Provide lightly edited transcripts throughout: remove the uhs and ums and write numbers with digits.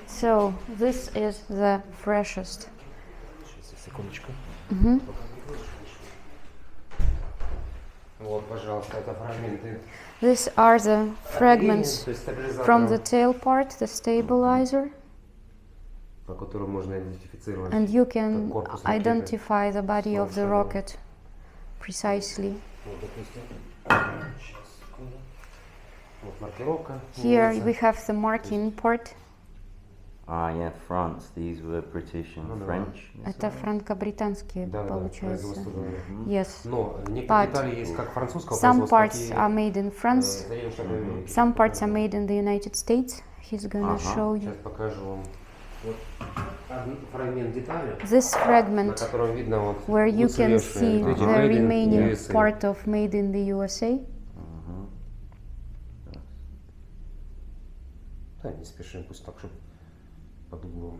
So this is the freshest. Секундочку. Mhm. Вот, пожалуйста, это фрагменты. These are the fragments То есть стабилизатора, from the tail part, the stabilizer, по которому можно идентифицировать and you can корпус ракеты. identify the body of the rocket precisely. Вот, допустим. Сейчас, секунду. Вот маркировка. Here we have the marking part. Yeah, France. These were British and French. Это франко-британские, Да, получается. производство, да. Yes. Но некоторые But детали есть как французского some производства, parts так и are made in France, Соединенных Штатов Америки. some parts are made in the United States. He's gonna show you. Сейчас покажу вам. Вот фрагмент детали, This на fragment котором видно вот where you can уцелевшие see эти the made in remaining USA. part of made in the USA. Да, не спешим, пусть так, чтобы под углом.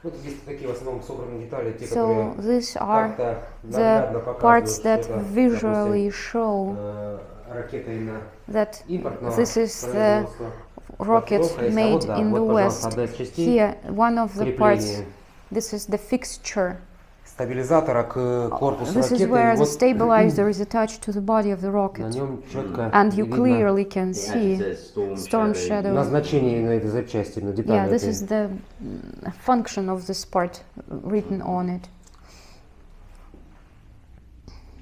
Вот здесь такие в основном собранные детали, те, So которые these are как-то the наглядно parts показывают, that что это, visually допустим, show ракета именно that импортного this is the производства. rocket Маркировка есть. made Вот, да, in вот, the пожалуйста, West. одна из частей Here, one of the parts, крепления this is the fixture. стабилизатора к корпусу This is ракеты. where И the вот stabilizer is attached to the body of the на rocket. нем четко And you видно clearly can It actually see says storm shadow. назначение именно этой запчасти, именно детали. Yeah, this этой. is the function of this part written on it.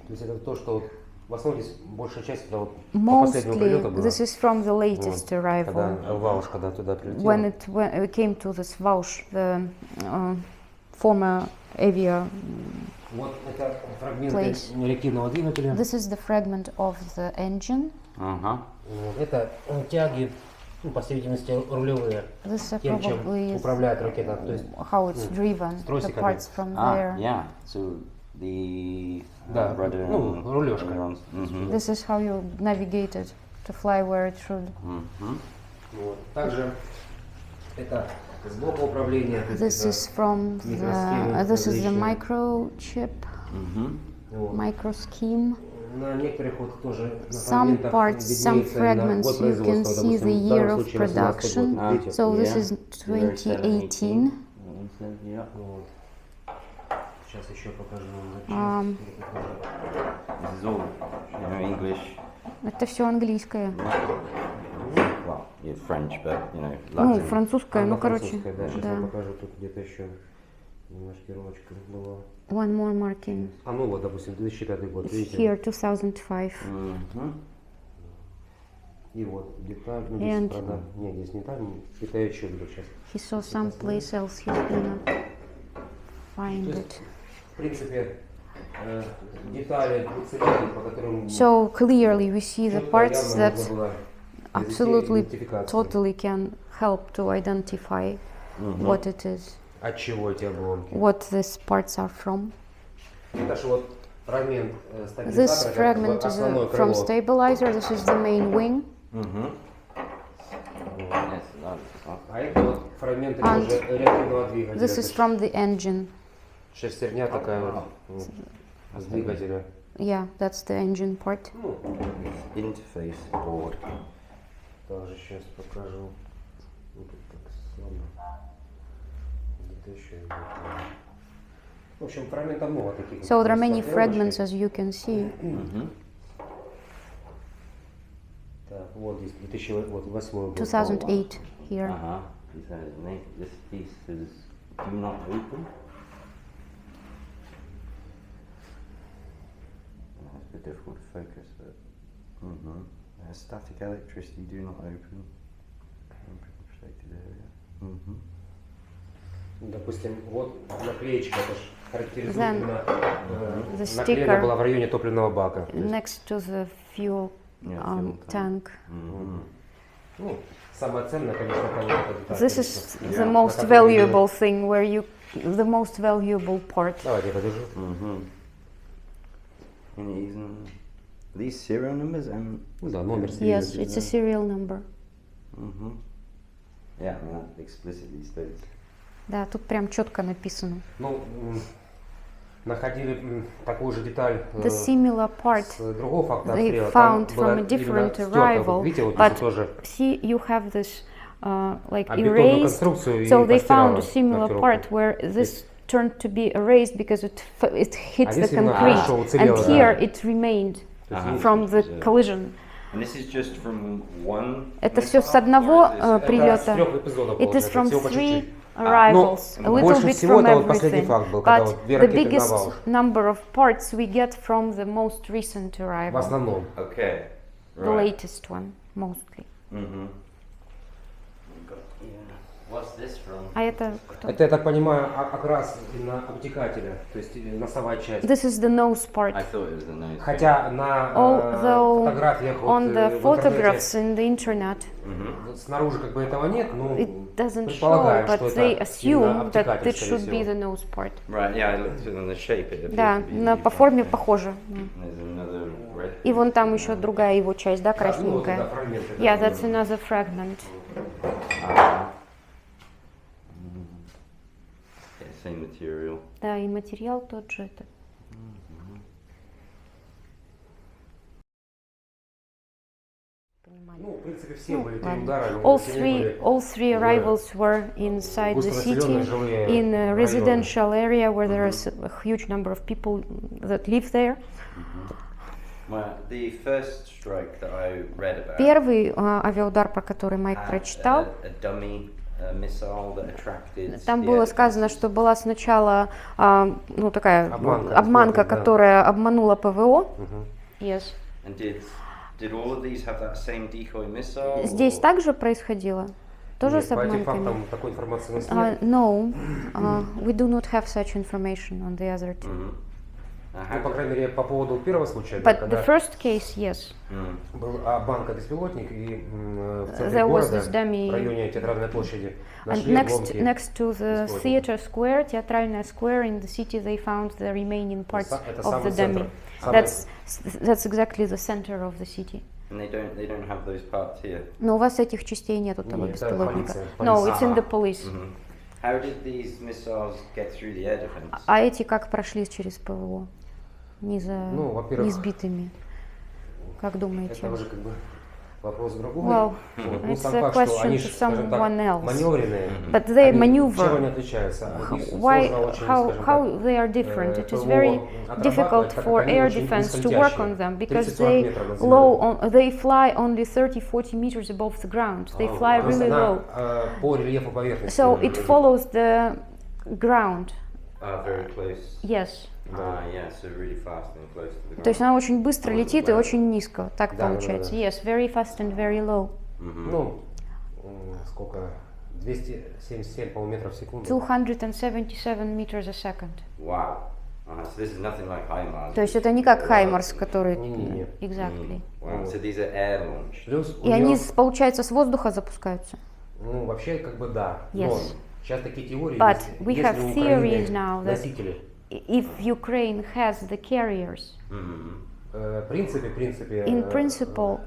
То есть это то, что вот в основном здесь большая часть это вот по последнему Mostly, прилету была. this is from the latest Вот, arrival. когда Вауш, когда туда прилетел. When it came to this Vaush, the former avia. Вот это фрагменты place. реактивного двигателя. This is the fragment of the engine. Вот, это тяги, ну, по всей видимости, рулевые. This is Тем, чем probably управляет ракета. То есть, how it's driven, the тросиками. parts from there. Yeah. So the Да, rudder ну, and рулежка. ailerons. This is how you navigate it to fly where it should. Вот. Также это с блока управления. то есть This это is from микросхемы this is the различные. microchip, Вот. microscheme. На некоторых вот тоже на Some фрагментах parts, some виднеется именно fragments год you can производства. see the Допустим, в year данном of случае 18 год, production. видите? So this Yeah. is 2018. Yeah. Вот. Сейчас еще покажу вам This is all, English. Это все английское. Well, yeah, French, but Ну, Latin. французское, ну, короче. Да, сейчас Да. вам покажу, тут где-то еще маркировочка была. One more marking. А ну вот, допустим, 2005 год, видите? Here, 2005. И вот деталь, ну And- здесь, правда, нет, здесь не там, это я еще буду сейчас. He saw someplace else he's gonna find То it. есть, в принципе, детали уцелели, по которым So clearly we see the чётко, parts явно that можно было absolutely идентификацию. totally can help to identify what it is, От чего эти обломки? what these parts are from. Это же вот фрагмент This стабилизатора, fragment как is основное from крыло. stabilizer, this is the main wing. Yes, that's А это вот фрагменты And уже реактивного двигателя. This is from the engine. Шестерня такая вот с двигателя. Yeah, that's the engine part. Ну, interface board. также сейчас покажу. Ну, тут так слабо. Где-то еще есть. В общем, фрагментов много таких. So there are many С fragments, маркировочкой. as you can see. Так, вот здесь 2008 год. 2008 here. He says, this piece is do not open. That's a bit difficult to focus, but static electricity do not open. Protected area. Допустим, вот наклеечка, это же характеризует Then именно the наклеена sticker была в районе топливного бака. То есть, Next to the fuel fuel tank. ну, самое ценное, конечно, это вот эта деталь. This is конечно. the На most которой valuable thing, where you, the most valuable part. Давайте я подержу. These serial numbers and Ну да, номер Yes, серийный. it's a serial number. yeah, that explicitly states. Да, тут прям четко написано. Ну, находили такую же деталь The similar part с другого факта they обстрела. Там found была from a именно different стёрта. arrival, Вот видите, вот but здесь тоже see, you have this like бетонную erased, конструкцию и so they found постирала a similar маркировку. part where this turned to be erased because it hits the здесь именно concrete, хорошо уцелело, and да. here it remained from the collision. And this is just from one Это все с missile, одного or is this- Это с прилета. 3 эпизодов It is получается, from всего по чуть-чуть. three arrivals, Ну, a little больше bit всего from это вот последний everything. факт был, когда But вот две the ракеты на biggest Валш. number of parts we get from the most recent В arrival, основном. Okay. the latest one, mostly. Mm-hmm. What's this from? А это кто? Это, я так понимаю, окрас на обтекателя, то есть носовая часть. This is the nose part. I thought it was the nose. Хотя на Although фотографиях вот, on the в photographs интернете in the internet, снаружи как бы этого нет, но it doesn't show, предполагаю, but что they это assume именно that обтекатель, it should be скорее the всего. nose part. Right, yeah, I looked at the shape. It appears Да, to be по the форме front. похоже. There's another red. И вон там еще другая его часть, да, Ну, вот, да, красненькая. фрагменты, да. Yeah, that's another fragment. Yeah, same material. Да, и материал тот же. Это. Ну, в принципе, все Ну, были три ладно. удара. но All все они были all three arrivals were inside the густонаселенные city, жилые in a районы. residential area where there is a huge number of people that live there. Well, the first strike that I read about Первый авиаудар, про который Майк had прочитал, a dummy missile that attracted там the было air сказано, defenses. что была сначала ну, такая Обманка, обманка, да. которая обманула ПВО. Мгм. Yes. And did all of these have that same decoy missile? Здесь or- также происходило? Тоже Нет, с по этим обманками? фактам такой информации у нас нет. No, we do not have such information on the other two. Mhm. Ну, по крайней мере, по поводу первого случая, да, But the когда first case, yes. был банка-беспилотник, и в центре There was города, this dummy- в районе Театральной площади, And нашли обломки. next to the беспилотника. theater square, Театральная square in the city, they found the remaining parts Это of самый the центр. dummy. Самый- That's exactly the center of the city. And they don't have those parts here. Но у вас этих частей нет, того Нет, это беспилотника. полиция, No, полиция. it's in the police. Mhm. How did these missiles get through the air defense? А эти как прошли через ПВО? Не Ну, во-первых, сбитыми. Как думаете? Это уже как бы вопрос другой. Well, Вот. Ну, it's сам a факт, что question они, to скажем так, someone else. маневренные, But they они maneuver. чем они отличаются? От них Why, сложно очень, how скажем they are different? It is ПВО very отрабатывать, difficult так как for они air очень defense to work on нисходящие. them because 30-40 they метров над землей. they fly only 30-40 meters above the ground. They fly То есть really она, low. по рельефу поверхности. So it follows the ground. Very close. Yes. Yeah, so really fast and close to the ground. То есть она очень быстро летит и очень низко. Так Да, получается. да. Yes, very fast and very low. Ну, сколько? 277, по-моему, метров в секунду. 277 meters a second. Wow. So this is nothing like HIMARS. То есть это не как Хаймарс, который... Не-не-не. Exactly. Wow. So these are air launched. Плюс у И они, неё, получается, с воздуха запускаются. ну, вообще, как бы да. Yes. Но сейчас такие теории But есть. we Если have у theories Украины now that носители, if Ukraine has the carriers, в принципе, in principle,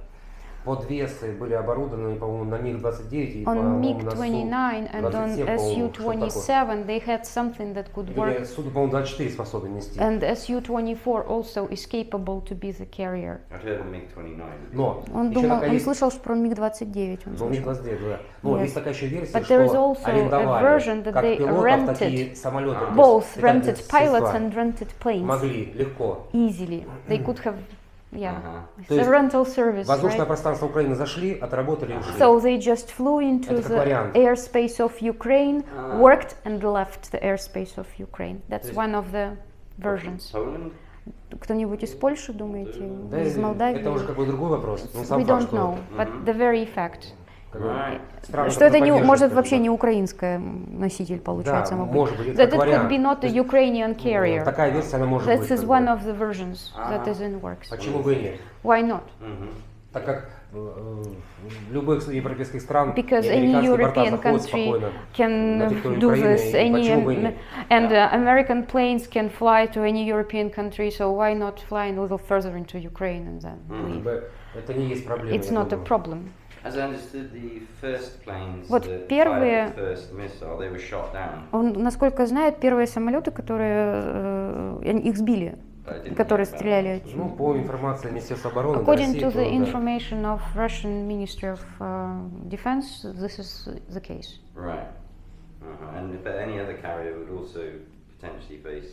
подвесы были оборудованы, по-моему, на МиГ-29 и, on по-моему, на MiG-29 and on Су-27, по-моему, что-то такое. Su-27, they had something that could work. Или Су, по-моему, 24 способен нести. And Su-24 also is capable to be the carrier. I've heard of MiG-29. Но Он еще думал, такая он есть, слышал что про МиГ-29. Он ну, слышал. МиГ-29, да. Но Yes. есть такая еще версия, But there is что also a арендовали version that как they пилотов, rented такие самолеты. то Both есть летательные rented pilots средства and rented planes могли легко. easily. They could have, yeah, То it's a есть rental service, Воздушное right? пространство Украины зашли, отработали и ушли. So they just flew into Это как the вариант. airspace of Ukraine, worked and left the airspace of Ukraine. That's есть- one of the versions. Poland? Кто-нибудь из Польши, думаете, Да, из Молдавии? это уже как бы другой вопрос. Ну, We сам факт, don't know, что but the very fact. как бы, Right. странно, Что это не, поддерживать, может скажем вообще так. не украинская носитель получается, Да, может может быть. быть, That это it как could вариант. be not a Ukrainian carrier. Такая версия, она может That быть. is как one бы. of the versions that is in works. Почему бы и нет? Why not? Так как в любых европейских стран Because и any американские борта European заходят country спокойно can на территорию do Украины, this, и почему бы и нет? and American planes can fly to any European country, so why not fly a little further into Ukraine and then Как leave? бы это не есть проблема. It's я not a думаю. problem. As I understood, the first planes Вот that первые- fired the first missile, they were shot down. Он, насколько знает, первые самолеты, которые их сбили, I didn't которые hear about стреляли. Ну, по информации Министерства обороны According России, to то, the да. information of Russian Ministry of Defense, this is the case. Right. But any other carrier would also potentially face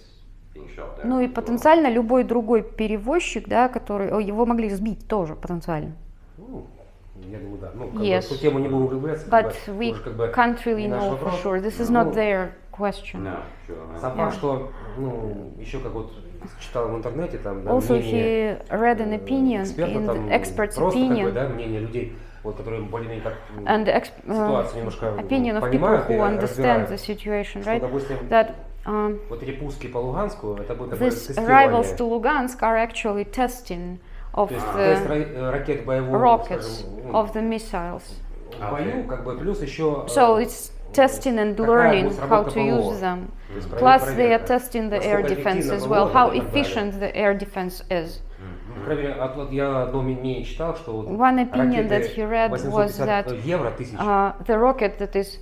being shot down. Ну и as well. потенциально любой другой перевозчик, да, который его могли сбить тоже потенциально. Ну, я думаю, да. Ну, как Yes. бы, в ту тему не будем углубляться. But как бы, we тоже, как бы, can't really не наш know for вопрос. sure. This is Ну, not their question. No, sure. Сам факт, что, ну, еще как вот читал в интернете, там, да, Also, мнение he read an opinion экспертов, in там, the expert's просто, как бы, opinion, да, мнение людей, вот, которые более-менее как and the ситуацию немножко opinion of people понимают и who understand разбирают. the situation, Что, right? допустим, That вот эти пуски по Луганску, это будет такое these тестирование. arrivals to Lugansk are actually testing of То есть тест the ракет боевого, rockets скажем, of the missiles. в бою, как бы, плюс еще So it's testing and какая learning будет how сработка to use ПВО. them. То есть Plus, they are проверка. testing the air Насколько defense эффективно as ПВО well, how и так далее. efficient the air defense is. Ну, по крайней мере, вот я одно мнение читал, что вот One opinion ракеты that he read was 850 that евро, 1000, the rocket that is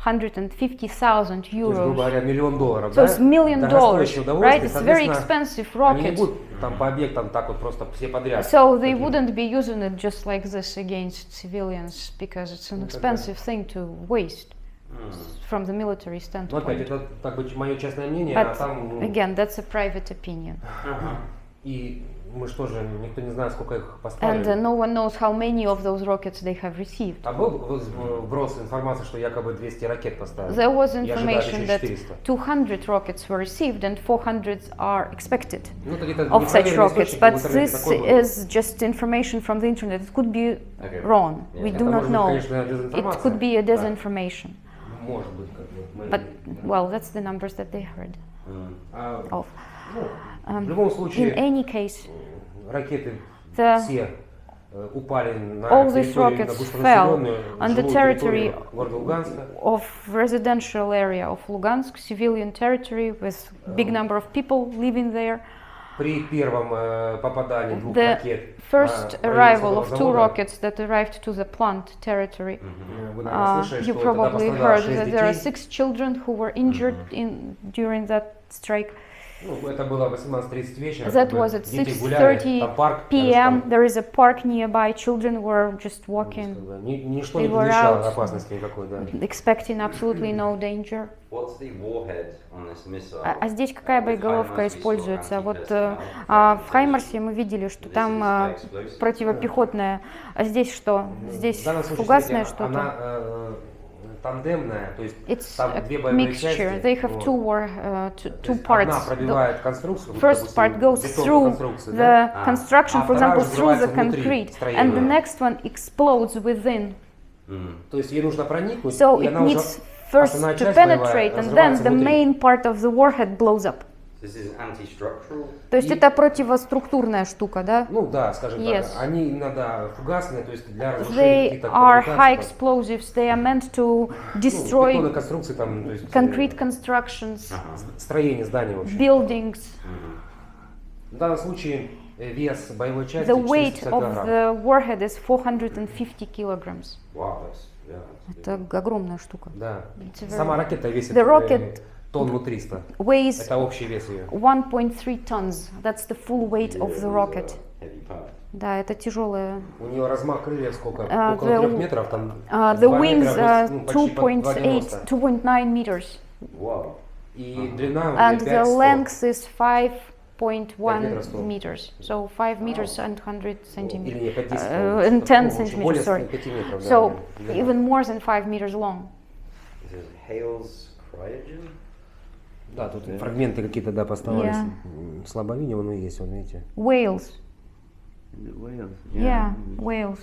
850,000 то есть, грубо euros. говоря, $1 000 000, So да? it's $1 million, Дорогостоящее right? удовольствие, It's very соответственно, expensive они не rocket. будут там по объектам так вот просто все подряд. So they такие. wouldn't be using it just like this against civilians because it's an expensive thing to waste from the military Ну, опять, standpoint. это так бы мое частное мнение, а But там, ну, again, that's a private opinion. и мы что же, никто не знает, сколько их And поставили. no one knows how many of those rockets they have received. А был вброс информации, что якобы 200 ракет поставили. There was И ожидают information еще that 400. 200 rockets were received and 400 are expected Ну, это of such непроверенный rockets. источник, But в интернете this такой был. is just information from the internet. It could be Okay. wrong. Yeah. We Это do not может быть, know. конечно, It дезинформация. could be a Да. disinformation. Может быть, как бы. мы- But, well, that's the numbers that they heard А, of. ну, в любом In случае, any case, ракеты the все упали на all these территорию, на rockets густонаселенную on the жилую territory территорию города Луганска. of residential area of Lugansk, civilian territory with big number of people living there. При первом попадании двух The ракет first на arrival of two завода, rockets that arrived to the plant territory. вы, наверное, слышали, You что тогда probably пострадало heard 6 that there are детей. 6 children who were injured during that strike. Ну, это было 18:30 вечера. That как бы was at дети гуляли, 6:30 там парк, p.m. там, There is a park nearby. Children were just как walking, бы, ничто They не were предвещало out. опасности никакой, да. expecting absolutely no danger. What's the warhead on this missile? А здесь какая боеголовка используется? Вот в Хаймарсе мы видели, что там противопехотная. А здесь что? Здесь В данном случае, фугасное смотрите, что-то? она тандемная, то есть It's там a две боевые mixture. части. They have вот. two То есть parts. Одна The пробивает конструкцию, вот, first допустим, part goes бетонную through конструкцию, да? the construction, А for вторая example, through the взрывается внутри concrete, строения. and the next one explodes within. То есть ей нужно проникнуть, So и it она уже needs first основная to часть боевая penetrate, and then разрывается the внутри. main part of the warhead blows up. This is anti-structural. То есть И- это противоструктурная штука, да? Ну да, скажем Yes. так, они иногда фугасные, то есть для разрушения They каких-то are high коммуникаций, explosives. They are meant to ну, destroy бетонные конструкции, там, то есть concrete constructions, строение здания вообще. buildings. В данном случае вес боевой части The weight 450 of килограмм. the warhead is 450 kilograms. Wow, that's Это огромная штука. Да. It's a very- Сама ракета весит The rocket тонну 300. Weighs Это общий вес ее. 1.3 tons. That's the full weight of the rocket. heavy part. Да, это тяжелая. У нее размах крыльев сколько? the- Около 3 метров. Там The 2 wings метра, are ну, почти по 2,90. 2.9 meters. Wow. И длина у And нее the 5,100. length is 5.1 метров 100. meters. So 5 meters and 100 Или centimeters. не, 5, 10, And 10 centimeters, более sorry. 5 метров. So да, even more than 5 meters long. This is Hale's cryogen. Да, тут фрагменты какие-то, да, поставались. Yeah. Слабо видно, вон и есть, вон видите. Whales. Is it Wales? Yeah, whales.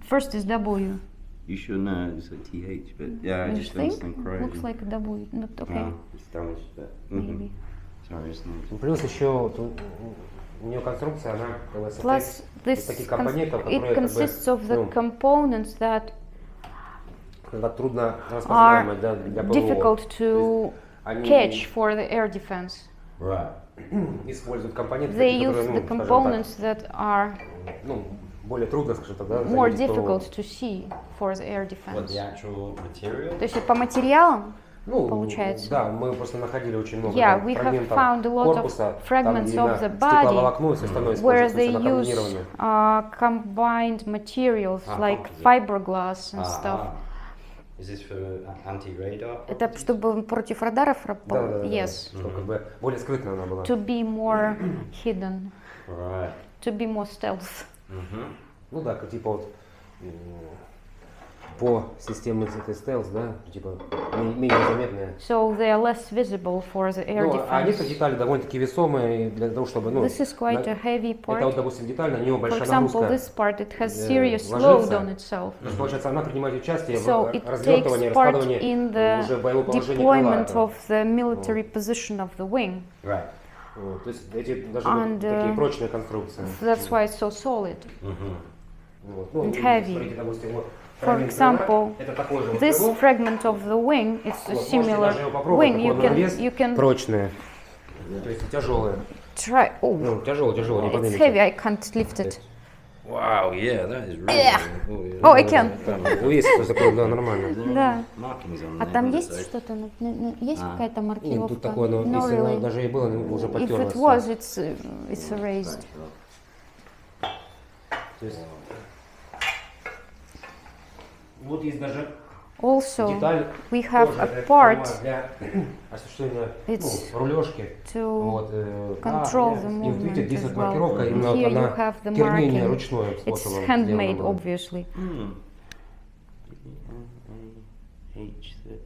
First is W. You should know, it's like TH, but yeah, I You just think? understand cryogen. Looks like a W. Not okay. No, it's damaged, but Maybe. sorry, it's not. Плюс еще у нее конструкция, она как бы состоит Plus, из this таких компонентов, it которые как бы, consists of the ну, components that когда трудно распознаваемые, да, для ПВО. difficult to Они catch for the air defense. Right. используют компоненты, They такие, use которые, the ну, скажем так, components that are ну, более трудно, скажем так, да, more заметить ПВО. difficult to see for the air What, defense. the actual material? То есть по материалам, Ну, получается. да, мы просто находили очень много Yeah, там we have фрагментов found a lot of корпуса, fragments там of the именно body стекловолокно и все остальное where используется they на use комбинирование. combined materials like composite. fiberglass and stuff. Is this for anti-radar? Это чтобы против радаров работало? Да, Yes. чтобы как бы более скрытно она была. To be more hidden, Right. to be more stealth. Ну да, как типа вот по системе этой стелс, да, типа менее заметные. So they are less visible for the air Ну, а некоторые defense. детали довольно-таки весомые для того, чтобы, ну, This is quite a heavy это вот, part. допустим, деталь, на нее For большая example, нагрузка. this part, it has serious ложится. load on itself. То есть, получается, она принимает участие So в it развертывании, takes part раскладывании in the уже боевого положения крыла. deployment of the military position of the wing. Right. Вот, то есть эти даже And, такие прочные конструкции. That's why it's so solid. Вот. Ну, and и heavy. смотрите, допустим, вот For фрагмент крыла, example, это такой же вот this крыло. fragment of the wing, it's a Вот, можете similar даже его попробовать, wing. такой You он на can вес, you can прочные, то есть тяжелые. try. Oh, Ну, тяжело, не it's поднимете. heavy. I can't lift it. Wow, yeah, that is really. Yeah. yeah. Oh, I can. Ну, есть такое, да, нормально. Да. Markings on А there, там but есть it's что-то? Есть какая-то Нет, маркировка? тут такое, но No, если оно really. даже и было, оно уже If потерлось. it was, it's erased. То есть, вот есть даже Also, деталь, we have тоже, a я так part понимаю, для осуществления It's рулежки. to Вот, control the и вот видите, movement здесь as вот well. маркировка, именно Here вот you она have the кернение marking. ручное It's способом handmade, сделано было. obviously. H13.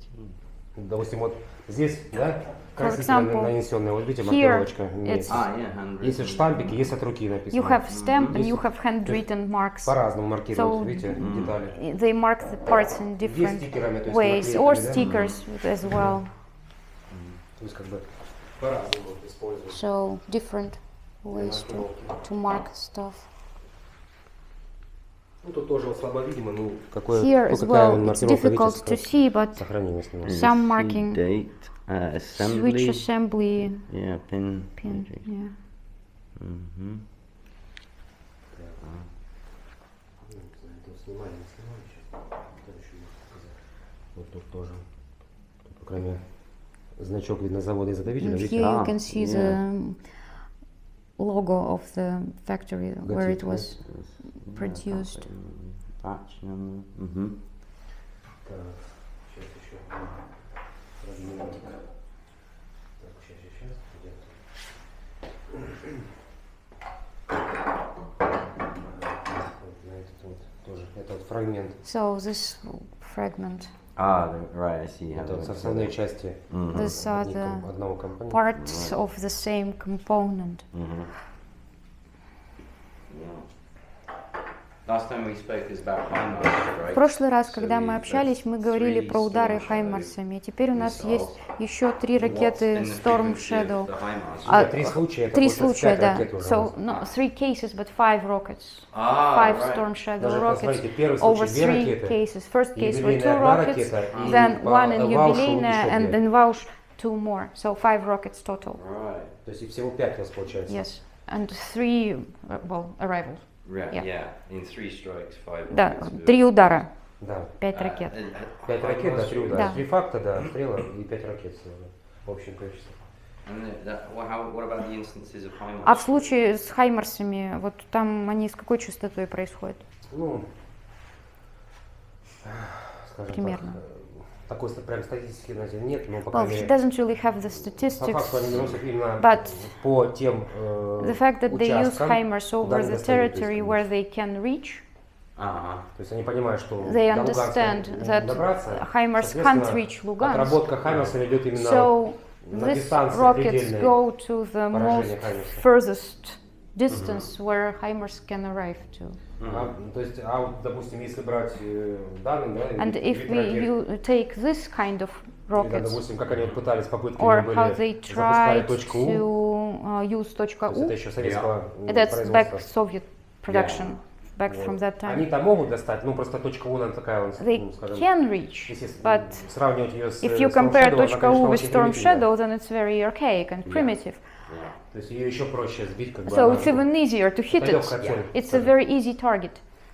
Допустим, вот здесь, да, For краситель example, нанесенная, вот видите, here маркировочка имеется. it's- handwritten. Есть вот штампики, есть от руки написано. You have stamp and Здесь you have handwritten marks. по-разному маркируют, So, видите, детали. They mark the parts in Здесь different стикерами, то есть ways, or наклейками, да? stickers as well. То есть как бы по-разному используют. So different ways to mark stuff. Ну, тут тоже вот слабо видимо, ну, какое, Here ну, as какая well, it's маркировка, difficult видите, to see, but сохранилась немного. some marking, Date, assembly. switch assembly Yeah, pin. pin. Yeah. Mm-hmm. Снимали, не снимали сейчас. Что еще можно сказать? Вот тут тоже. Тут, по крайней мере, значок видно завода изготовителя. And Видите? here you Ah, can see the logo of the factory where it was produced. Batch number. Mm-hmm. Так, сейчас еще фрагментик. Так, сейчас, где-то. Вот на этот вот тоже. Это вот фрагмент. So this fragment, Right, I see. Это вот составные части these are the одного компонента. parts of the same component. Last time we spoke is about HIMARS, right? В прошлый раз, когда So мы that's общались, мы говорили three про удары Storm Shadow хаймарсами. Теперь у нас missiles. есть еще 3 What's ракеты been the Storm frequency of Shadow. the HIMARS? А, Три случая, это Три получается случая, пять да. ракет уже. So, no, 3 cases, but 5 rockets. Ah, 5 right. Storm Shadow Даже rockets посмотрите, первый over случай 2 3 ракеты, cases. First case were 2 юбилейная одна rockets, ракета, и then по 1 in Ваушу юбилейная, еще and 2. in Vaush 2 more. So 5 rockets total. Right. То есть и всего 5 у нас получается. Yes. And 3, well, arrivals. Right, Yeah. yeah. In 3 strikes, 5 Да, rockets. 3 удара, Да. 5 ракет. 5 ракет, да, 3 удара. Да. 3 факта, да, стрела и 5 ракет всего, да, в общем количестве. What about the instances of HIMARS? А в случае с хаймарсами, вот там они с какой частотой происходят? Ну, скажем Примерно. так, такой прям статистики, знаете, нет, но по Well, крайней he мере, doesn't really have the по statistics, факту они наносят именно but по тем the fact that they use участкам, HIMARS over куда они the достают, то territory есть, where they can reach, Uh-huh. То есть они понимают, что they до Луганска understand не that добраться, HIMARS can't соответственно, reach Lugansk. отработка Хаймерса идет именно So на these дистанции rockets предельной go to the most поражения Хаймерса. furthest distance where HIMARS can arrive to. То есть, вот, допустим, если брать данные, да, And if you take this kind of или, rockets, допустим, как они вот пытались, попытки or были how they запускали tried точку У, to use то есть .u, это еще советского that's back производства. Soviet production, back Вот. from that Они time. там могут достать, ну просто точка У, она такая, вот, They ну, скажем, can reach, если but сравнивать ее с if you Storm compare Shadow, она, .u конечно, with очень Storm примитивная. Shadow, then it's very archaic and primitive. Yeah. То есть ее еще проще сбить, как бы So она it's even easier to hit it. легкая цель. It's a very easy target.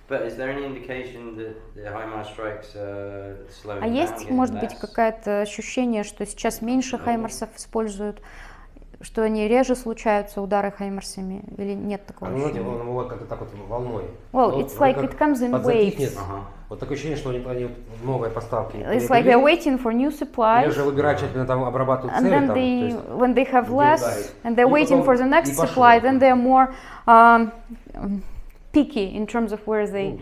But is there any indication that the HIMARS strikes are slowing А down? есть, getting может быть, less? какое-то ощущение, что сейчас меньше хаймарсов используют, что они реже случаются, удары хаймарсами, или нет такого Ну, ощущения? он его как-то так вот волной. Well, Вот it's вроде like как it comes in подзатихнет. waves. Вот такое ощущение, что они новые поставки It's like they're waiting for new или supplies, же выбирают тщательно там обрабатывают and цели, then там, то they, есть when they have где less, ударить. and they're И waiting потом for the next и пошло. supply, then they're more picky in terms of where they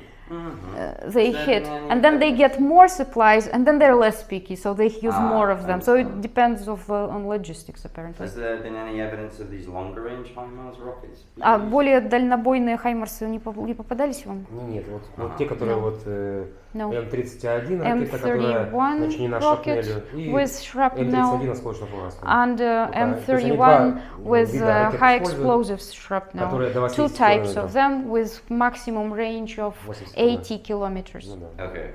they hit, and then they get more supplies, and then they're less picky, so they use more of them. So it depends on logistics, apparently. Has there been any evidence of these longer range HIMARS rockets? А более дальнобойные хаймарсы не попадались вам? Нет, вот те, которые No. вот No. М-31 ракета, которая M31 начинена rocket шрапнелью, и with shrapnel, М-31 осколочно-фугасным. and То есть они M31 два with вида ракет high используют, explosives shrapnel. которые до Two 80 types километров. of them with maximum range of 80 80 kilometers. Ну да. Okay.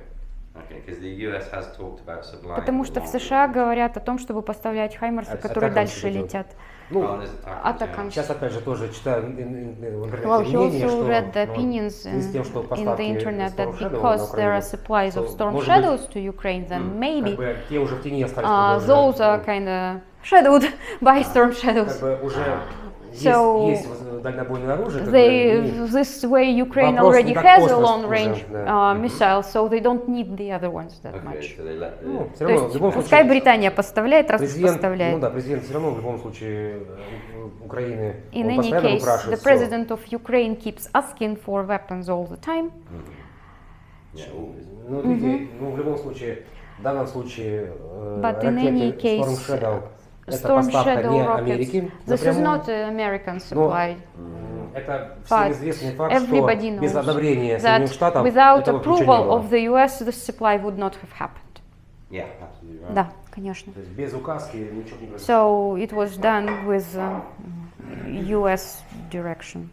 Okay, because the US has talked about supplying. Потому что в США говорят о том, чтобы поставлять хаймарсы, которые дальше идет. летят. Ну, Атакам. сейчас опять же тоже читаю в интернете Well, he мнение, also что read the ну, opinions в связи с тем, что in поставки the internet Storm that Shadow на because there are Украину, supplies of то, Storm может Shadows to Ukraine, then быть, maybe как бы те уже в тени остались. those are kind of shadowed by Storm Shadows. Как бы уже So есть дальнобойное оружие. Как бы, и this way Ukraine вопрос already не так has a остро long-range уже, да. missile, so they don't need the other ones that Okay, much. so they let the. Ну, все То равно, в есть любом пускай случае, Британия поставляет, раз уж президент, поставляет. ну да, президент все равно в любом случае Украины, In он any постоянно case, the выпрашивает всё. president of Ukraine keeps asking for weapons all the time. Yeah. Ну, видите, ну, в любом случае, в данном случае But in any ракеты case, Storm Shadow это Storm поставка не Shadow Америки rockets. This is напрямую. not American supply. Это But всем известный факт, everybody что без knows одобрения that Соединенных Штатов without этого ничего не approval было. of the US, this supply would not have happened. Yeah, absolutely right. Да, конечно. То есть без указки ничего не произошло. So it was done with US direction.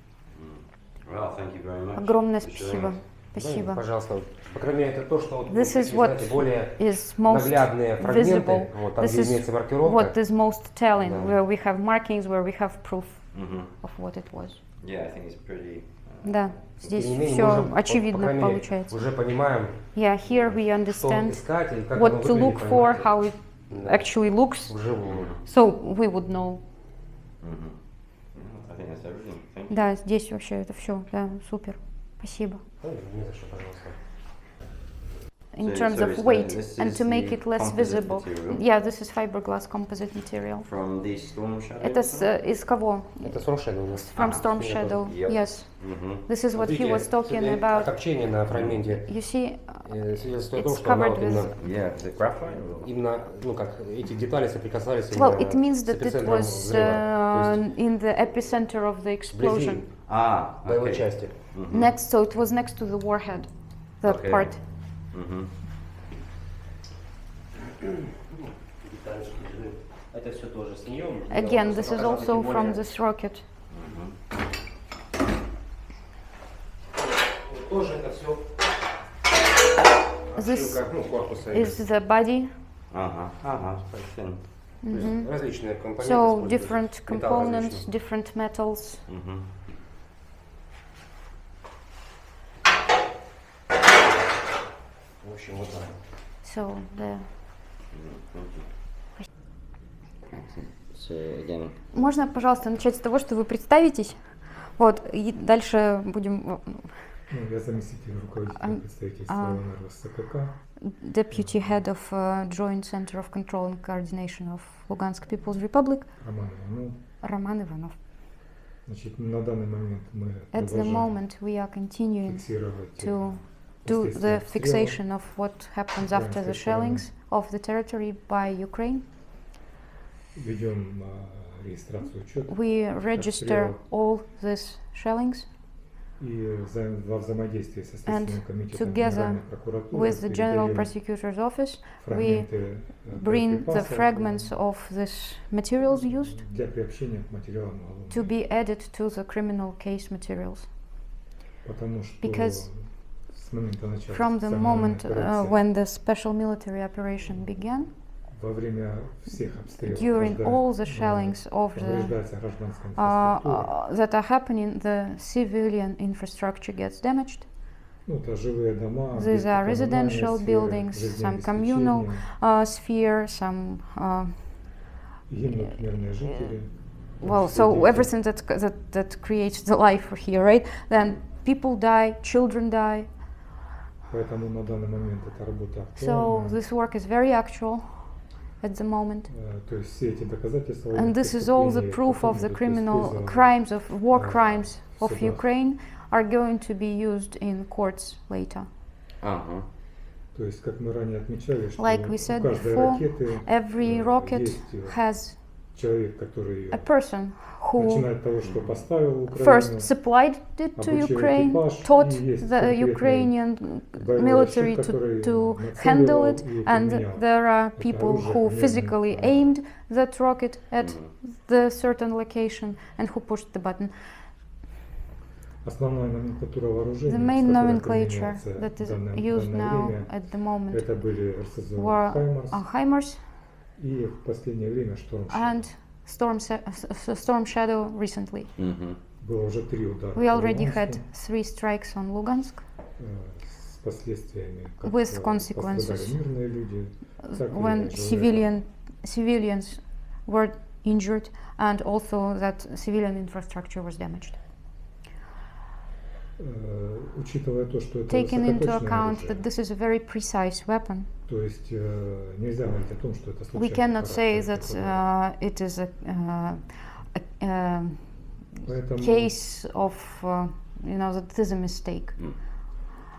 Well, thank you very much. Огромное for sharing спасибо. it. Да, Спасибо. пожалуйста, по крайней мере, это то, что вот, This is такие, what знаете, более is most наглядные фрагменты, visible. вот, там, This где is имеется маркировка. what is most telling, Да. where we have markings, where we have proof Mhm. of what it was. Yeah, I think it's pretty. Да, здесь Тем не менее, все мы уже, по очевидно крайней мере, получается. уже понимаем, Yeah, here we что understand искать и как оно what to выглядит, look for, понимаете? how it Да. actually looks, Вживую. so we would know. I think that's everything. Thank you. Да, здесь вообще это все, да, супер. Спасибо. Ну, не за что, пожалуйста. In So- terms so of it's weight this and is to make the it less composite visible. material. Yeah, this is fiberglass composite material. From the Storm Shadow. Это из кого? Это Storm Shadow у нас. From Ага, Storm это- Shadow. Yep. Yes. Mm-hmm. This is what he was talking about. Окопчение на фрагменте You see, свидетельствует о том, it's что она вот covered with. именно, Yeah, is it graphite? Or? именно, ну как, эти детали соприкасались Well, именно it means с that it эпицентром was взрыва, то есть in the epicenter of the explosion. вблизи Ah, боевой okay. части. Mhm. Next, so it was next to the warhead, that Okay. part. Mhm. Это все тоже с нее. Again, this is also from this rocket. Тоже это все This ну, корпуса. is the body. Uh-huh. Uh-huh. It's very thin. То есть различные компоненты. So используются. different Металл components, различный. different metals. Mm-hmm. В общем, вот так. So the. So again, Можно, пожалуйста, начать с того, что вы представитесь? Вот, и дальше будем. Ну, я заместитель руководителя представительства ЛНР СКК. Deputy head of Joint Center of Control and Coordination of Lugansk People's Republic, Роман Иванов. Роман Иванов. Значит, на данный момент мы At the продолжаем moment, we are continuing фиксировать to do последствия the обстрела. fixation of what happens after the Украинской стороны. shellings of the territory by Ukraine. Ведем регистрацию учета We register all these shellings и во взаимодействии со Следственным комитетом together Генеральной прокуратуры with the General передаем Prosecutor's Office. We фрагменты bring the боеприпасов fragments of these materials used для приобщения к материалам уголовного to be added to the criminal case materials. Потому что because с момента начала From the специальной moment операции when the special military operation began, во время всех обстрелов, during когда all the shellings of the повреждается гражданская инфраструктура, that are happening, the civilian infrastructure gets damaged. ну, это жилые дома, These are residential сферы, buildings, some communal sphere, some гибнут мирные жители. well, so everything that creates the life here, right? Then people die, children die. Поэтому на данный момент эта работа So актуальна. this work is very actual at the moment. То есть все эти доказательства And this is all the proof of the criminal crimes, of war crimes of Ukraine are going to be used in courts later. Uh-huh. То есть, как мы ранее отмечали, что Like we у said каждой before, ракеты every rocket есть has человек, который a person who начиная от того, что поставил first Украину, supplied it to обучил Ukraine, экипаж, taught и есть the конкретный Ukrainian боевой military расчет, который to нацеливал handle it, и and применял there are это people оружие who примерно, physically aimed that rocket at the certain location and who pushed the button. Основная номенклатура вооружений, The с main которой nomenclature применяется that is в used данное now время, at the moment это были РСЗО were «Хаймарс» HIMARS и в последнее время «Шторм and Шадоу». Storm Shadow recently. Mm-hmm. Было уже 3 удара We по already Луганску, had 3 strikes on Lugansk с последствиями, как with пострадали consequences мирные люди, так и when civilians were injured and also that civilian infrastructure was damaged. Учитывая то, что это Taking into высокоточное account оружие, that this is a very precise weapon, то есть нельзя говорить о том, что это we случайный cannot say характер that такого. it is a Поэтому, case of, that it is a mistake.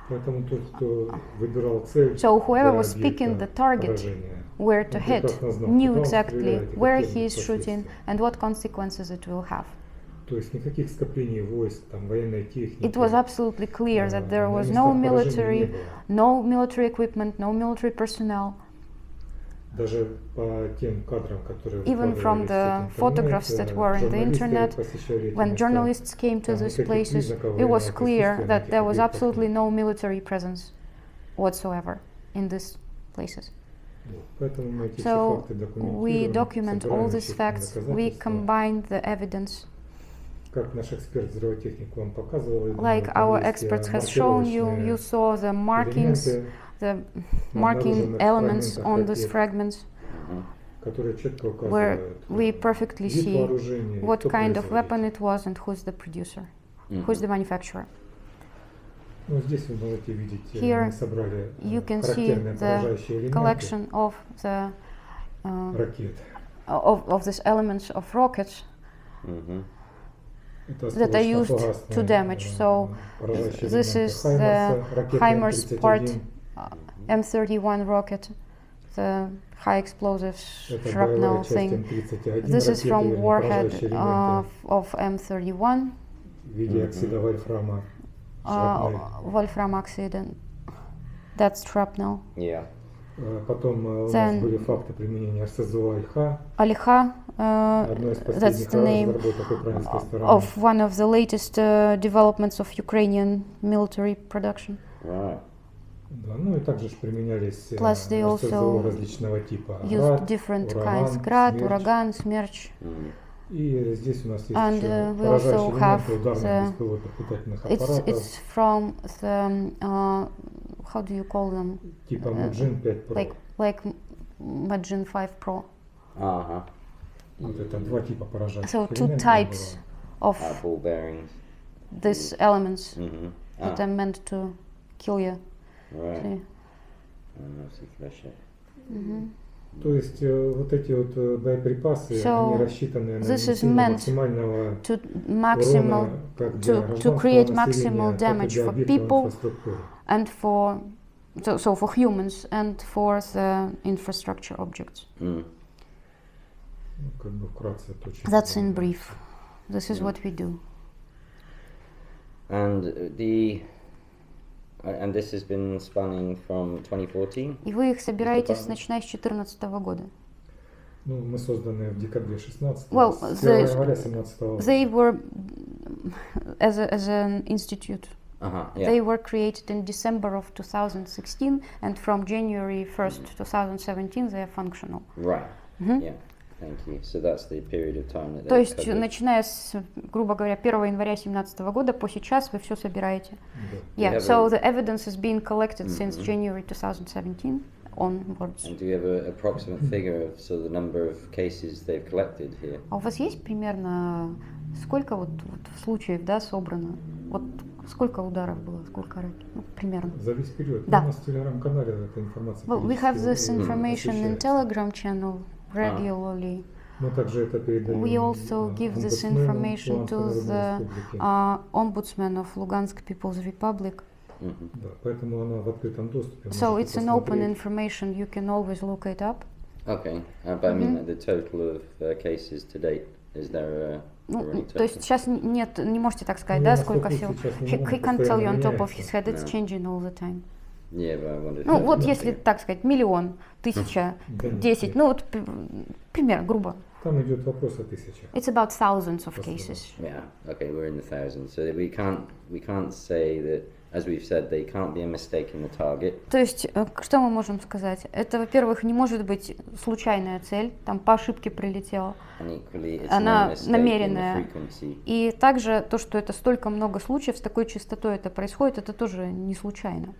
поэтому тот, кто выбирал цель So whoever для was picking the объекта target поражения, where to он hit прекрасно знал, knew куда он exactly стреляет и where какие he is shooting последствия. and what consequences it will have. То есть никаких скоплений войск, там, военной техники. It was absolutely clear that there на was местах no поражения не military, было. no military equipment, no military personnel. Даже по тем кадрам, которые Even from выкладывались the в photographs that were in the журналисты internet, посещали эти when места, journalists came to там these никаких places, признаков it was военного clear присутствия на that этих there was объектах absolutely нет. no military presence whatsoever in these places. Поэтому мы эти все So факты we документируем, document all собираем these вещественные facts, we доказательства. combine the evidence. Как наш эксперт-взрывотехник вам показывал, я Like думаю, our там есть experts has shown you, маркировочные you saw the markings, элементы, the marking обнаруженных elements фрагментах on these ракет, fragments, которые четко where указывают we perfectly вид see вооружения, и what кто kind of weapon производитель. it was and who's the producer, who's the manufacturer. Ну, здесь вы можете видеть, Here мы собрали you can see характерные the поражающие элементы collection of the ракет. of these elements of rockets Mm-hmm. Это that are used осколочно-фугасные, to damage. So поражающие this элементы is the Хаймарса, ракеты HIMARS part, М-31. M31 rocket, the high explosives Это shrapnel боевая часть thing. М-31, This is ракеты, from вернее, warhead поражающие элементы of M31, в виде оксида вольфрама, шрапнель. Wolfram oxide, that's shrapnel. Yeah. Потом у нас Then были факты применения РСЗО «Альха», Aliha, одной из that's последних the name разработок украинской стороны. of one of the latest developments of Ukrainian military production. Right. Да, ну и также ж применялись Plus they РСЗО also различного типа. Used «Град», different «Ураган», kinds, Grad, «Смерч». Uragan, Smerch. Mm. И здесь у нас есть And, еще we поражающие also have элементы ударных the- беспилотных летательных It's аппаратов from the how do you call them? типа Муджин 5 Pro. Like Majin 5 Pro. Uh-huh. Вот это два типа поражающих So two элементов types было. of Ball bearings. these elements Mm-hmm. that are meant to kill you. Right. See? See flash it. То есть вот эти вот боеприпасы, So, они рассчитаны на this is нанесение meant максимального To урона maximal как для to гражданского create населения, maximal так и damage для for объектов people инфраструктуры. and for so for humans and for the infrastructure objects. Mm. Ну, как бы вкратце то, чем That's мы in brief. This is what we do. And and this has been spanning from 2014. И вы их собираетесь начиная с 2014 года. Ну, мы созданы в декабре 16 Well, с 1 января 17 года. They were as an institute Yeah. They were created in December of 2016, and from January 1st, 2017 they are functional. Right. Мгм. Yeah. Thank you. So that's the period of time that То they есть, covered. начиная с, грубо говоря, 1 января 2017 года по сейчас вы все собираете. Да. Yeah, have so a- the evidence is being collected since Mhm. January 2017 onwards. And do you have an approximate figure of so the number of cases they've collected here? А у вас есть примерно сколько вот случаев, да, собрано? Вот сколько ударов было, сколько ракет? Ну, примерно. За весь период. Да. У нас в телеграм-канале эта информация Well, we have this периодически information in освещается. Telegram channel regularly. Мы также это передаем We also give this омбудсмену information to Луганской the Народной Республики. Ombudsman of Lugansk People's Republic. Mhm. Да, поэтому она в открытом доступе. So можете it's an open посмотреть. information, you can always look it up. Okay, but I mean Mhm. the total of cases to date. Is there a Ну, already то есть total? сейчас нет, не можете так сказать, Ну, да, на сколько 100 всего. сейчас не He могу, can't tell you on top of постоянно his head, it's Да. changing all the time. Yeah, but I wondered. Ну if вот there was если something. так сказать, миллион, тысяча, Да нет, 10, нет. ну вот пример, грубо. Там идет вопрос о тысячах. It's about thousands of Просто, cases. Yeah. Okay, we're in the thousands, so we can't say that, as we've said, they can't be a mistake in the target. То есть, что мы можем сказать? Это, во-первых, не может быть случайная цель, там по ошибке прилетела. And equally, it's Она no mistake in намеренная. the frequency. И также то, что это столько много случаев, с такой частотой это происходит, это тоже не случайно.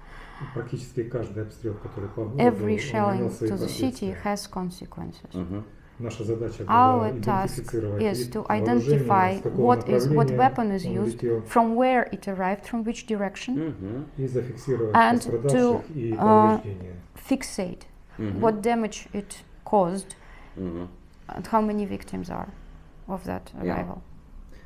Практически каждый обстрел, который по городу, Every он shelling имел свои to the city последствия. has consequences. Mhm. Наша задача Our была task идентифицировать is вид to вооружения, identify с какого what weapon направления is он used, летел, from where it arrived, from which direction, Mhm. и зафиксировать and пострадавших и to, повреждения. fixate Mhm. what damage it caused Mhm. and how many victims are of that Yeah. arrival.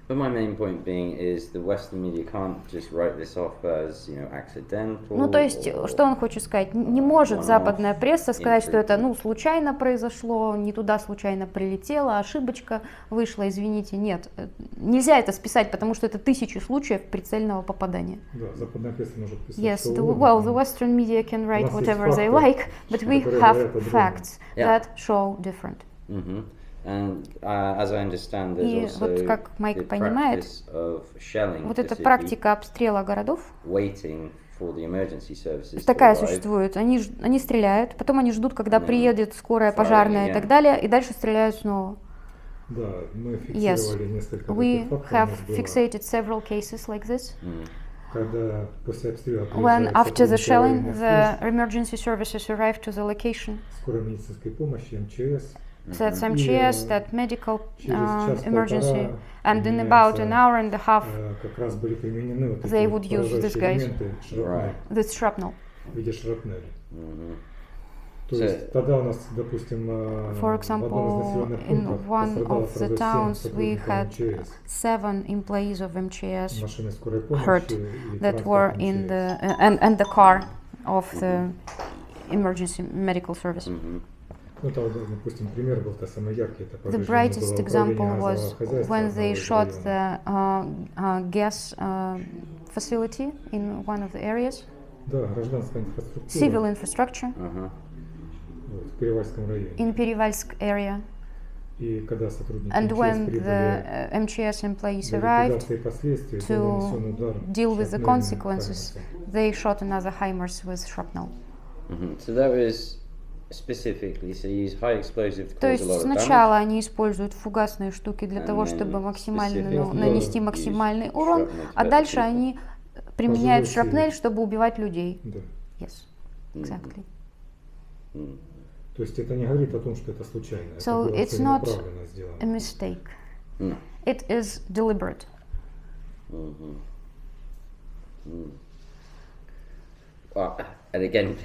But my main point being is the Western media can't just write this off as, accidental. Ну, то есть, or что он хочет сказать? Не может one-off западная пресса сказать, что это, incident. случайно произошло, не туда случайно прилетело, ошибочка вышла, извините. Нет, нельзя это списать, потому что это тысячи случаев прицельного попадания. Да, западная пресса может писать Yes, что well, the угодно. Western media can write нас есть whatever they факты, like, but we которые have говорят о другом. facts Yeah. that show different. Mhm. And as I understand, there's И also вот как Майк the понимает, practice of shelling вот the эта city, практика обстрела городов, waiting for the emergency services такая to arrive. существует. Они стреляют, потом они ждут, когда Да. приедет скорая, Firing пожарная и again. так далее, и дальше стреляют снова. Да, мы Yes, фиксировали несколько we таких фактов. have у нас было. fixated several cases like this. Mm. Когда после обстрела When приезжают after the сотрудники shelling, аварийных the служб, emergency services arrive to the location. скорой медицинской помощи, МЧС, So that's MCS, that medical через час-полтора emergency, and in применяется, about an hour and a half, как раз были применены вот they эти would use поражающие these guys. элементы шрапнель, Right. this shrapnel. в виде шрапнели. Mhm. То So- есть тогда у нас, допустим, For в одном из example, населенных in пунктов one пострадало of the сразу 7 towns we сотрудников had МЧС, 7 employees of MCS машины скорой помощи hurt и that were транспорт in МЧС. the and the car of the emergency medical service. Mhm. Ну, там, допустим, пример был самый яркий. Это The повреждение brightest было example управление was газового хозяйства when одного they из shot районов. the gas facility in one of the areas, Да, гражданская инфраструктура civil infrastructure Uh-huh. вот, в Перевальском районе. in Perevalsk area. И когда сотрудники And МЧС when прибыли the MCS employees для arrived ликвидации последствий, to был нанесен удар deal with the шрапнельным consequences, хаймерсом. they shot another HIMARS with shrapnel. Mhm. So that was specifically, so you use high explosive to То cause a есть lot of damage. сначала они используют фугасные штуки для And того, then чтобы максимально specifically нанести use максимальный урон, shrapnel to а hurt дальше people. они применяют Пожилой шрапнель, силе. чтобы убивать людей. Да. Yes, exactly. Mm. То есть это не говорит о том, что это случайно. So это было it's not целенаправленно сделано. a mistake. Mm. It is deliberate. Mhm. Mm. Well, and again,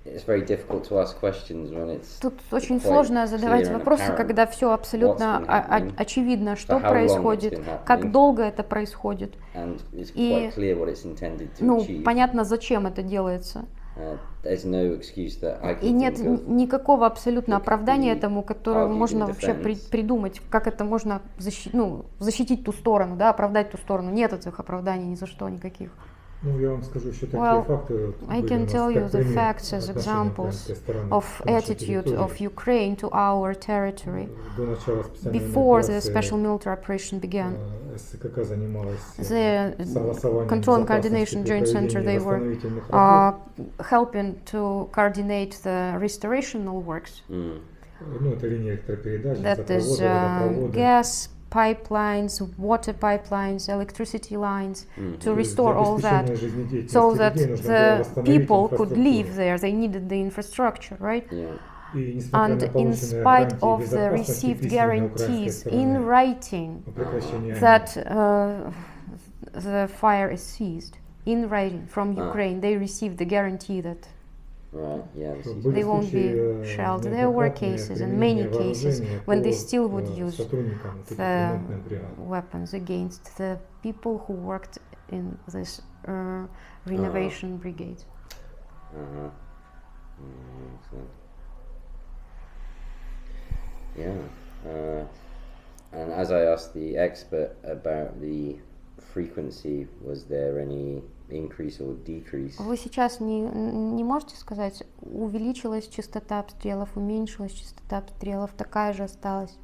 it's very difficult to ask questions when it's Тут очень quite сложно задавать clear and вопросы, apparent когда все абсолютно what's been happening, очевидно, что for how long it's происходит, been happening. как долго это происходит. and it's И, quite clear what it's intended to Ну, achieve. понятно, зачем это делается. There's no excuse that I И can нет think of. никакого абсолютно that could оправдания be этому, которое argued in можно вообще defense. придумать, как это можно защитить ту сторону, да, оправдать ту сторону. Нет этих оправданий ни за что, никаких. Ну, я вам скажу еще такие Well, факты. I can tell you the facts as examples of attitude of Ukraine to our territory. До начала специальной Before the операции special military operation began, СКК занималась the согласованием Control and безопасности Coordination при Joint Center, проведении they were восстановительных работ. helping to coordinate the restorational works. Ну, это линия электропередач, That is газопроводы, водопроводы. gas pipelines, water pipelines, electricity lines, to То есть restore для all that, обеспечения жизнедеятельности so that людей нужно было the восстановить people could инфраструктуру. live there. They needed the infrastructure, right? Yeah. И несмотря And на in полученные spite гарантии of the безопасности received письменной украинской guarantees стороны in writing о прекращении that the fire is ceased, in writing from Ukraine, they received the guarantee that Right. Yeah. This is были they won't be случаи, shelled. There were неоднократные cases, and many применения cases, вооружения when they по, still would use сотрудникам этих the ремонтных бригад. weapons against the people who worked in this renovation brigade. Uh-huh. Excellent. Yeah. And as I asked the expert about the frequency, was there any increase or decrease? Вы сейчас не можете сказать, увеличилась частота обстрелов, уменьшилась частота обстрелов, такая же осталась?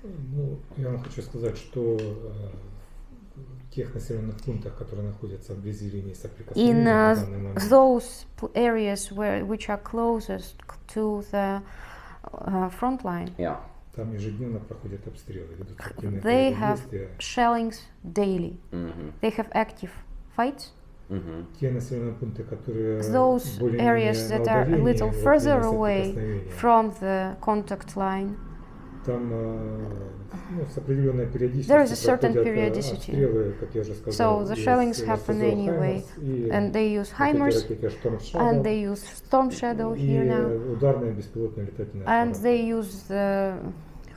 Ну, я вам хочу сказать, что в тех населенных пунктах, которые находятся вблизи линии соприкосновения In на данный момент, those areas which are closest to the front line, Yeah. там ежедневно проходят обстрелы, ведутся активные they боевые have действия. shellings daily. Mm-hmm. They have active fights. Mm-hmm. Те населенные пункты, которые Those более-менее areas на that are a удалении little от further линии away соприкосновения, from the contact line, там ну, с определенной There is a периодичностью certain проходят periodicity. обстрелы, как я уже сказал, So the из shellings happen СЗО anyway, «Хаймарс» и and they use ракеты HIMARS, «Storm and Shadow» they use Storm Shadow here и now, ударные беспилотные летательные and аппараты. they use the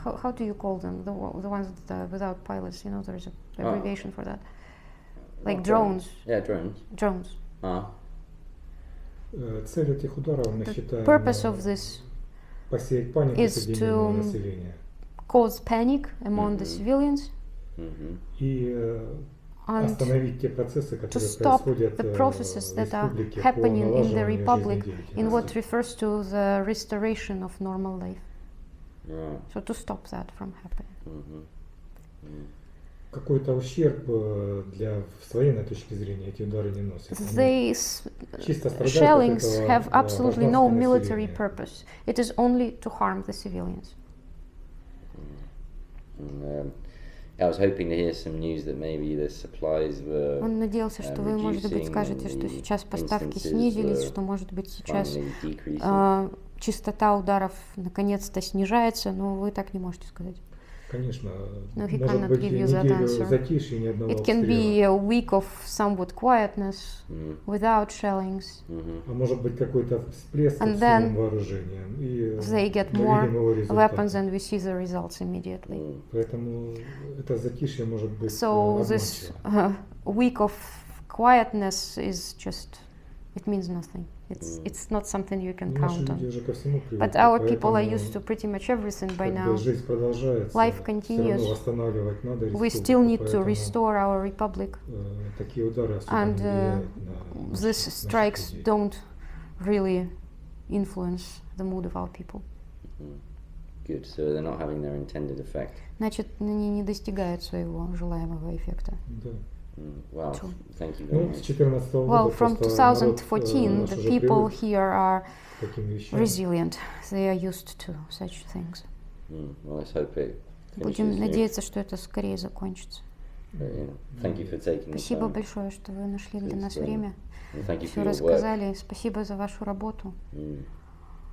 how do you call them? The ones that are without pilots. You know, there is a abbreviation for that, like drones. Yeah, drones. Drones. Цель этих ударов, мы The считаем, purpose of this посеять панику is среди to мирного населения cause panic among the civilians Mm-hmm. и and остановить те процессы, to которые stop происходят the processes в that are республике по happening in the налаживанию republic in what жизнедеятельности. refers to the restoration of normal life. Right. So to stop that from happening. Mm-hmm. Какой-то ущерб с военной точки зрения эти удары не носят. Они These чисто страдают от shellings этого have absolutely no гражданское military население. purpose. It is only to harm the civilians. And, I was hoping to hear some news that maybe the supplies were Он надеялся, что вы, может быть, reducing скажете, and что the сейчас поставки instances снизились, were что, может быть, сейчас finally decreasing. частота ударов наконец-то снижается, но вы так не можете сказать. Конечно, No, he может cannot быть give you that неделю answer. затишья, ни одного It can обстрела. be a week of somewhat quietness without shellings. Mm-hmm. А может быть какой-то всплеск And с then новым вооружением. И They get мы more видим его weapons результаты. and we see the results immediately. Поэтому это затишье может быть So this обманчиво. week of quietness is just, it means nothing. It's not something you can Наши count люди on. уже ко всему привыкли, But our people are поэтому used to pretty much everything by как бы now. жизнь продолжается. Life Все continues. равно восстанавливать надо We республику, still need to поэтому, restore our republic, такие удары особо and не влияют на these наших strikes людей. don't really influence the mood of our people. Good. So they're not having their intended effect. Значит, они не достигают своего желаемого эффекта. Да. Well, True. thank you very Ну, с much. 2014 года Well, from просто народ, 2014, наш the уже people привык here are к таким вещам. resilient. They are used to such things. Well, let's hope it Будем finishes soon. надеяться, что это скорее закончится. But, thank you for taking the Спасибо time. большое, что вы нашли для It's, нас время, And thank you все for your work рассказали. Спасибо за вашу работу,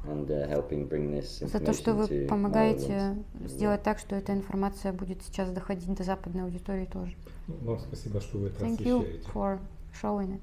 and helping bring this за то, что information вы to more помогаете ones. сделать так, что эта информация будет сейчас доходить до западной аудитории тоже. Вам спасибо, что вы это Thank you освещаете. for showing it.